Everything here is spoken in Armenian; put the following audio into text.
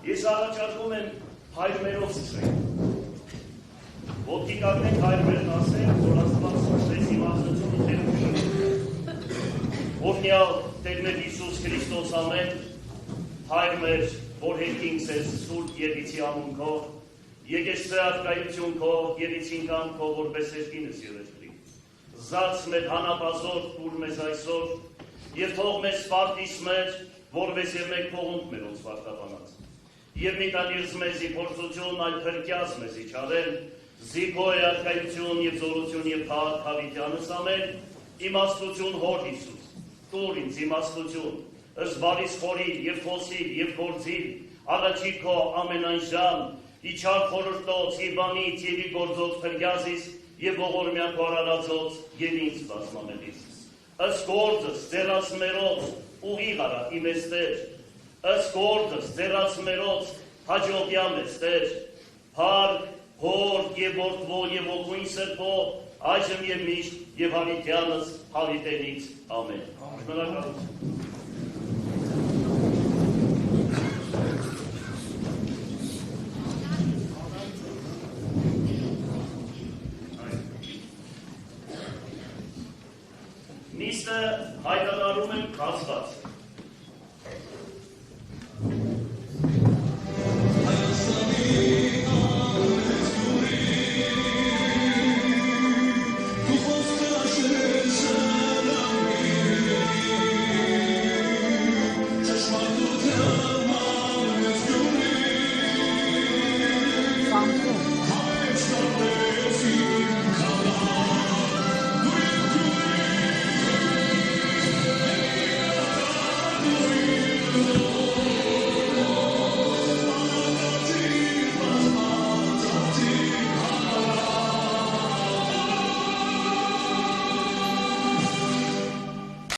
Ես առաջարկում եմ հայր մերով սկսենք, ոտքի կանգնենք հայր մերն ասենք, որ Աստված սրտեց իմաստություն ու թերություն։ Օրհնյալ Տեր մեր Հիսուս Քրիստոս ամեն, հայր մեր, որ հետքինք սեզ սուրբ Եվիցի անուն քո, եկես ծրատկայություն քո, Եվիցին կամ քո, որպես երկինս երեխրի։ Զաց մեր հանապազոր տուր մեզ այսօր, և թող մեզ սպարտիս մեր, որպես և մեկ փողունք մեր ոնց վարտապանած։ Եվ մի տանիրս մեզի փորձություն, այլ փրկյաց մեզի չարեն, զիքո է արկայություն և զորություն և փառք հավիտյանս ամեն, իմաստություն հոր Հիսուս, տուր ինձ իմաստություն, ըստ բարիս խորի և խոսի և գործի, առաջի քո ամենայն ժամ, իչար խորհրդոց, իր բանից և իր գործոց փրկյազիս և ողորմյան քո արարածոց և ինձ բազմամեղից։ Ըստ գործս ձեռաց մերոց ուղիղ արա իմ ես Տեր, ըստ գործս ձեռաց մերոց հաջողյա մեզ Տեր, փառք, հոր և որդվո և ոգույն սրբո, այժմ և միշտ և հավիտյանս հավիտենից ամեն։ Շնորհակալություն։